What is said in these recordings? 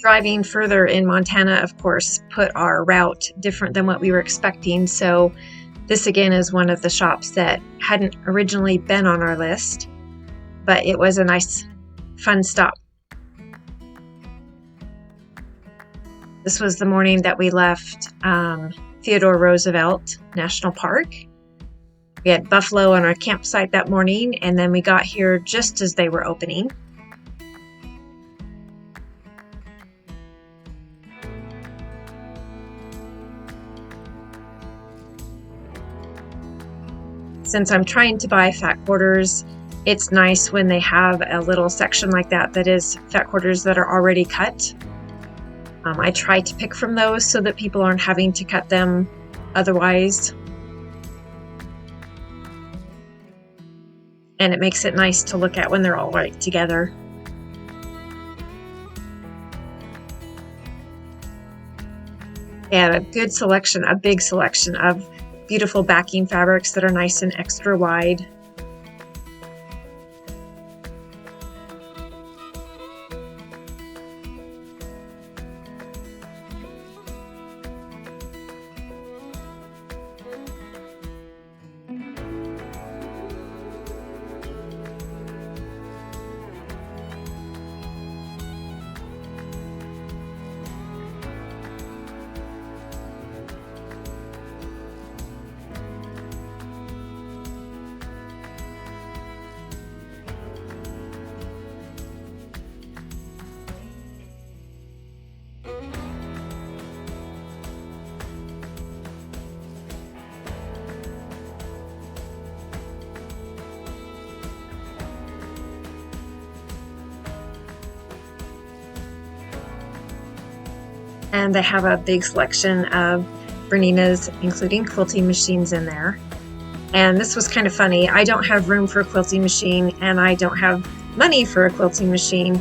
Driving further in Montana, of course, put our route different than what we were expecting. So this again is one of the shops that hadn't originally been on our list, but it was a nice, fun stop. This was the morning that we left Theodore Roosevelt National Park. We had buffalo on our campsite that morning, and then we got here just as they were opening. Since I'm trying to buy fat quarters, it's nice when they have a little section like that is fat quarters that are already cut. I try to pick from those so that people aren't having to cut them otherwise. And it makes it nice to look at when they're all right together. And a good selection, a big selection of beautiful backing fabrics that are nice and extra wide. And they have a big selection of Berninas, including quilting machines in there. And this was kind of funny. I don't have room for a quilting machine, and I don't have money for a quilting machine,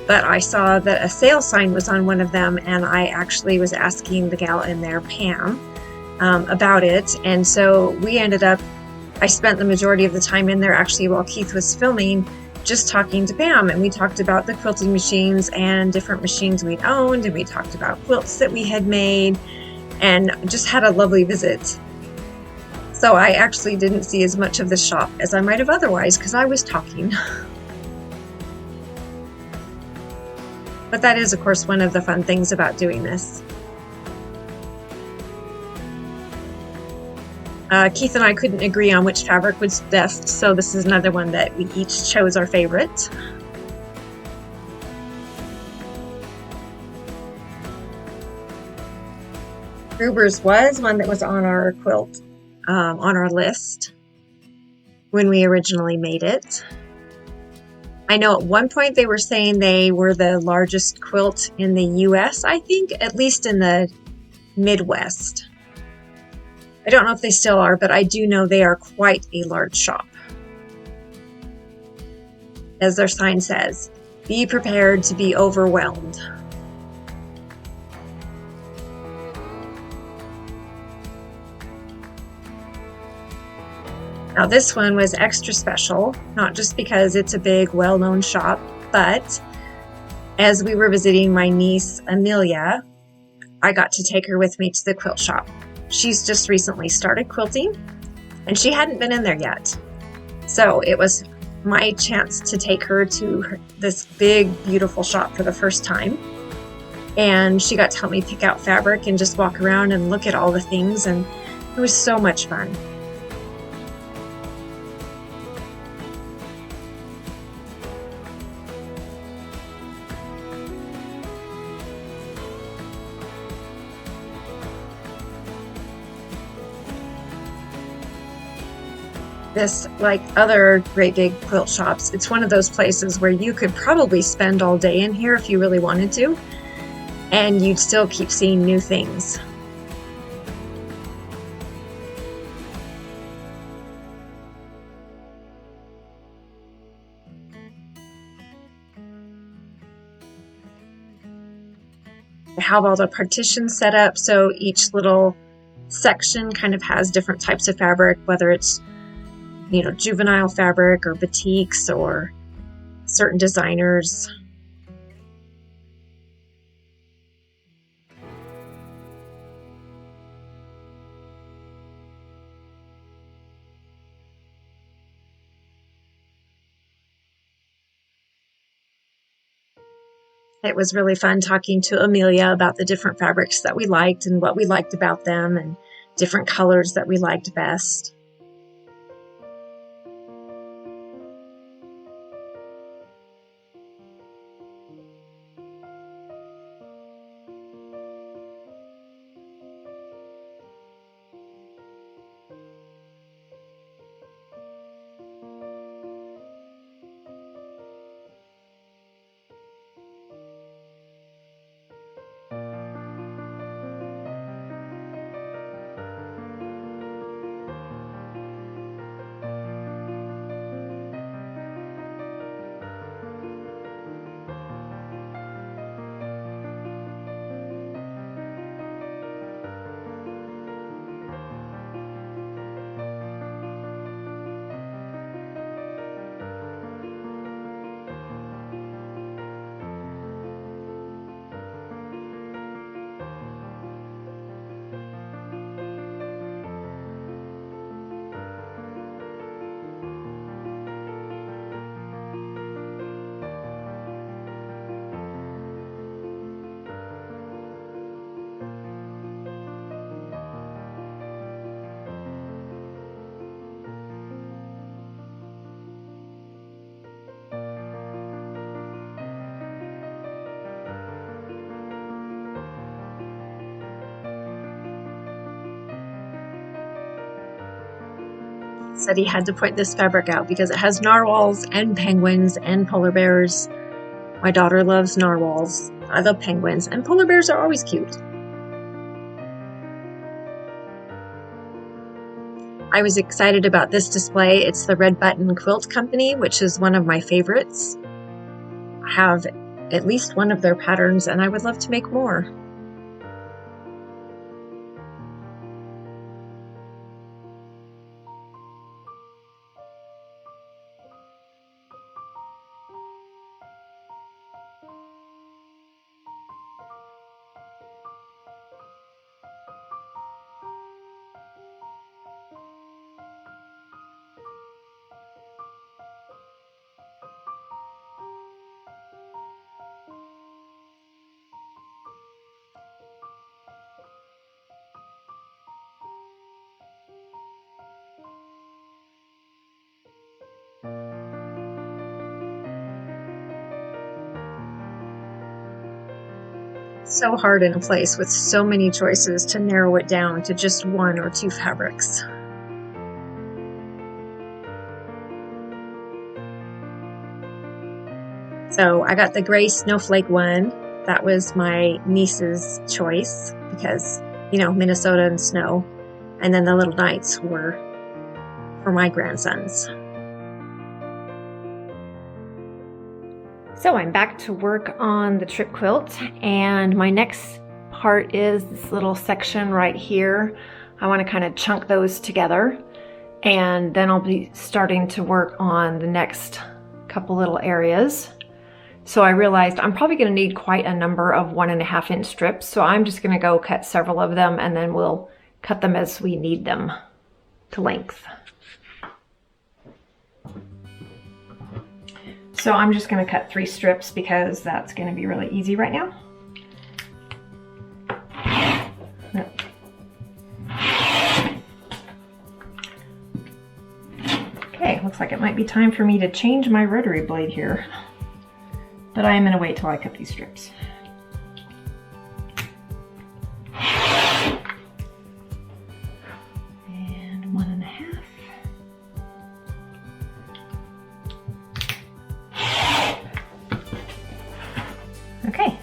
but I saw that a sale sign was on one of them, and I actually was asking the gal in there, Pam, about it. And so we ended up, I spent the majority of the time in there actually while Keith was filming, just talking to Pam, and we talked about the quilting machines and different machines we'd owned, and we talked about quilts that we had made, and just had a lovely visit. So I actually didn't see as much of the shop as I might have otherwise because I was talking. But that is, of course, one of the fun things about doing this. Keith and I couldn't agree on which fabric was best, so this is another one that we each chose our favorite. Gruber's was one that was on our quilt, on our list when we originally made it. I know at one point they were saying they were the largest quilt in the US, I think, at least in the Midwest. I don't know if they still are, but I do know they are quite a large shop. As their sign says, be prepared to be overwhelmed. Now this one was extra special, not just because it's a big, well-known shop, but as we were visiting my niece, Amelia, I got to take her with me to the quilt shop. She's just recently started quilting, and she hadn't been in there yet. So it was my chance to take her to this big, beautiful shop for the first time. And she got to help me pick out fabric and just walk around and look at all the things, and it was so much fun. This, like other great big quilt shops, it's one of those places where you could probably spend all day in here if you really wanted to, and you'd still keep seeing new things. They have all the partitions set up, so each little section kind of has different types of fabric, whether it's juvenile fabric or batiks or certain designers. It was really fun talking to Amelia about the different fabrics that we liked and what we liked about them and different colors that we liked best. Said he had to point this fabric out because it has narwhals and penguins and polar bears. My daughter loves narwhals. I love penguins, and polar bears are always cute. I was excited about this display. It's the Red Button Quilt Company, which is one of my favorites. I have at least one of their patterns, and I would love to make more. So hard in a place with so many choices to narrow it down to just one or two fabrics. So I got the gray snowflake one. That was my niece's choice because, you know, Minnesota and snow. And then the little knights were for my grandsons. So I'm back to work on the trip quilt, and my next part is this little section right here. I want to kind of chunk those together, and then I'll be starting to work on the next couple little areas. So I realized I'm probably going to need quite a number of 1.5 inch strips, so I'm just going to go cut several of them, and then we'll cut them as we need them to length. So I'm just going to cut 3 strips because that's going to be really easy right now. Okay, looks like it might be time for me to change my rotary blade here, but I am going to wait till I cut these strips.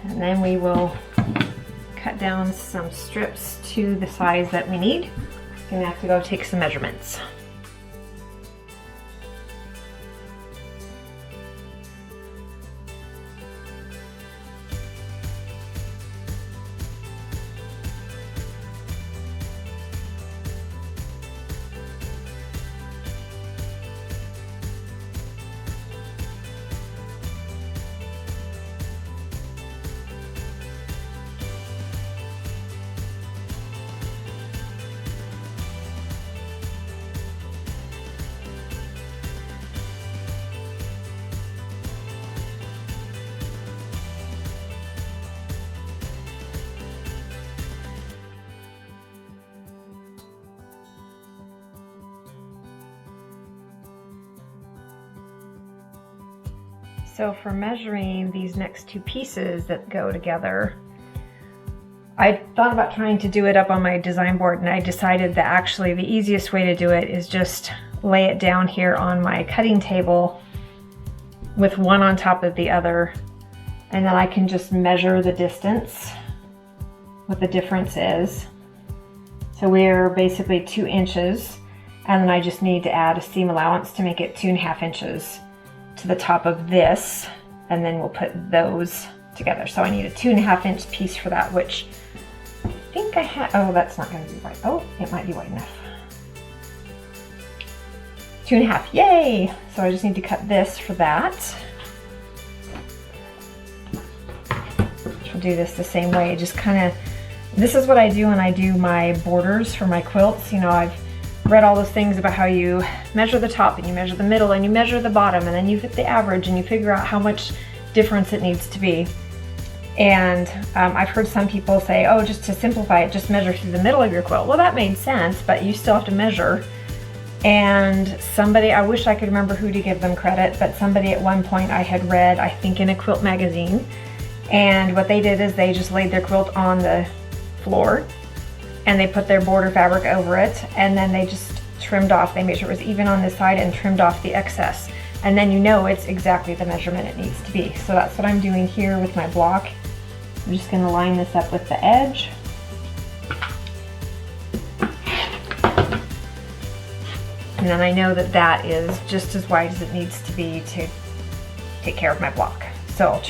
And then we will cut down some strips to the size that we need. Gonna have to go take some measurements. So for measuring these next two pieces that go together, I thought about trying to do it up on my design board, and I decided that actually the easiest way to do it is just lay it down here on my cutting table with one on top of the other, and then I can just measure the distance, what the difference is. So we're basically 2 inches, and then I just need to add a seam allowance to make it 2.5 inches to the top of this, and then we'll put those together. So I need a 2.5 inch piece for that, which I think I have. Oh, that's not going to be white. Oh, it might be white enough. 2.5, yay! So I just need to cut this for that. I'll do this the same way, just kind of, this is what I do when I do my borders for my quilts. You know, I've read all those things about how you measure the top and you measure the middle and you measure the bottom, and then you fit the average and you figure out how much difference it needs to be. And I've heard some people say, oh, just to simplify it, just measure through the middle of your quilt. Well, that made sense, but you still have to measure. And somebody, I wish I could remember who to give them credit, but somebody at one point I had read, I think in a quilt magazine, and what they did is they just laid their quilt on the floor and they put their border fabric over it, and then they just trimmed off. They made sure it was even on this side and trimmed off the excess. And then you know it's exactly the measurement it needs to be. So that's what I'm doing here with my block. I'm just going to line this up with the edge. And then I know that that is just as wide as it needs to be to take care of my block. So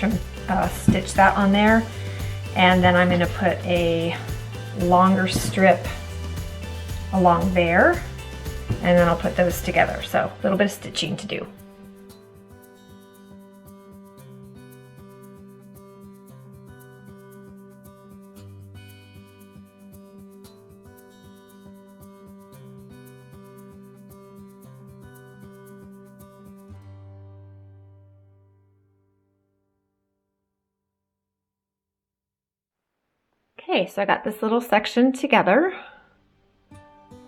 I'll stitch that on there, and then I'm going to put a longer strip along there, and then I'll put those together. So a little bit of stitching to do. Okay, so I got this little section together,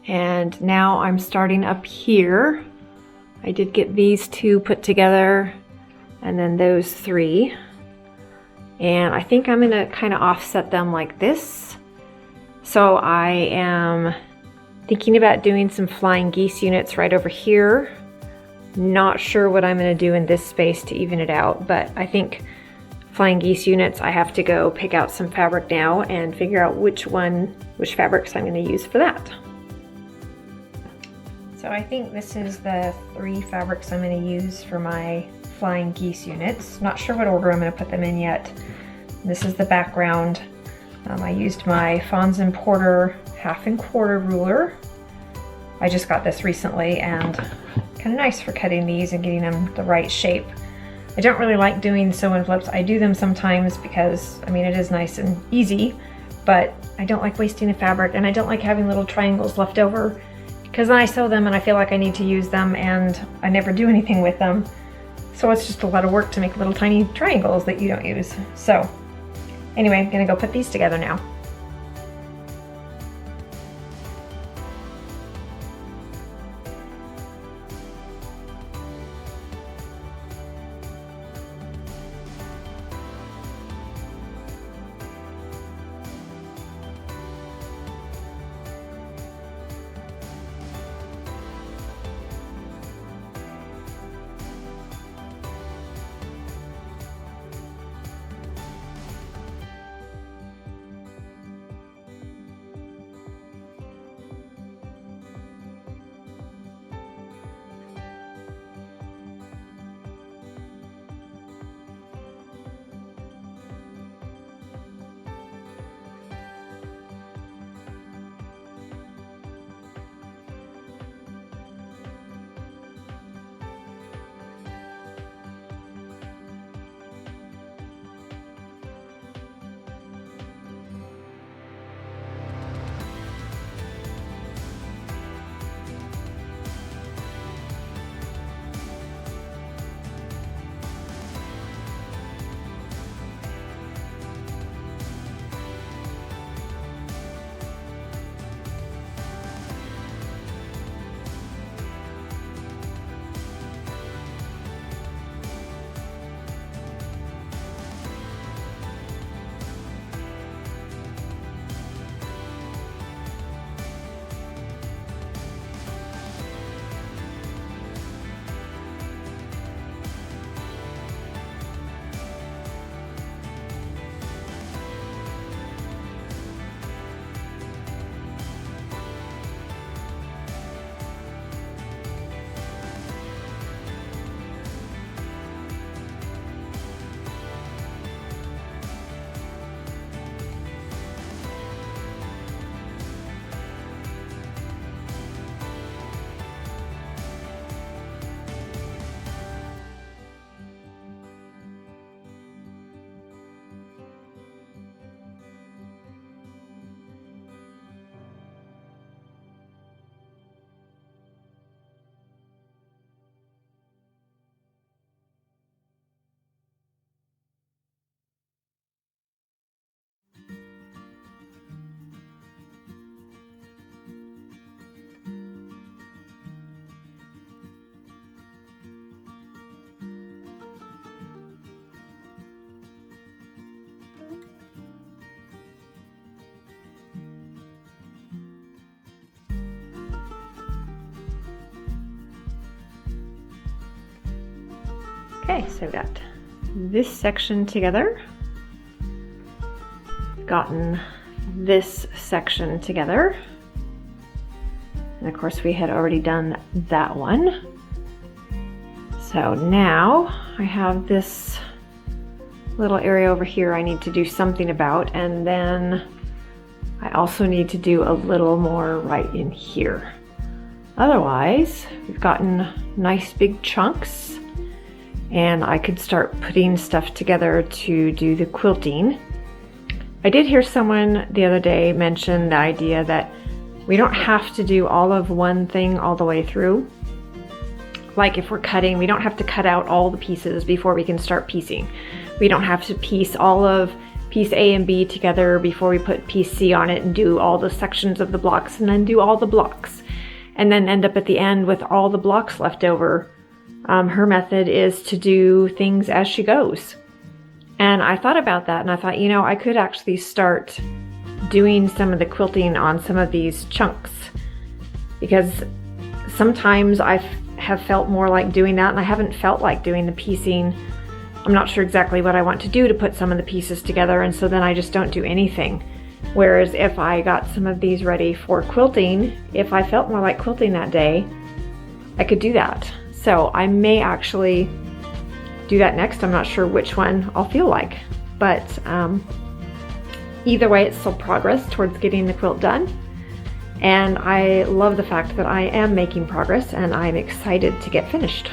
and now I'm starting up here. I did get these two put together, and then those three, and I think I'm gonna kind of offset them like this. So I am thinking about doing some flying geese units right over here. Not sure what I'm gonna do in this space to even it out, but I think flying geese units, I have to go pick out some fabric now and figure out which fabrics I'm going to use for that. So I think this is the 3 fabrics I'm going to use for my flying geese units. Not sure what order I'm going to put them in yet. This is the background. I used my Fons and Porter 1/2 1/4 ruler. I just got this recently, and kind of nice for cutting these and getting them the right shape. I don't really like doing sew-in flips. I do them sometimes because, I mean, it is nice and easy, but I don't like wasting the fabric, and I don't like having little triangles left over, because then I sew them and I feel like I need to use them and I never do anything with them. So it's just a lot of work to make little tiny triangles that you don't use. So anyway, I'm gonna go put these together now. Okay, so I've got this section together, gotten this section together, and of course we had already done that one. So now I have this little area over here I need to do something about, and then I also need to do a little more right in here. Otherwise, we've gotten nice big chunks, and I could start putting stuff together to do the quilting. I did hear someone the other day mention the idea that we don't have to do all of one thing all the way through. Like if we're cutting, we don't have to cut out all the pieces before we can start piecing. We don't have to piece all of piece A and B together before we put piece C on it and do all the sections of the blocks and then do all the blocks and then end up at the end with all the blocks left over. Her method is to do things as she goes. And I thought about that and I thought, you know, I could actually start doing some of the quilting on some of these chunks, because sometimes I have felt more like doing that and I haven't felt like doing the piecing. I'm not sure exactly what I want to do to put some of the pieces together, and so then I just don't do anything. Whereas if I got some of these ready for quilting, if I felt more like quilting that day, I could do that. So I may actually do that next. I'm not sure which one I'll feel like, but either way, it's still progress towards getting the quilt done. And I love the fact that I am making progress and I'm excited to get finished.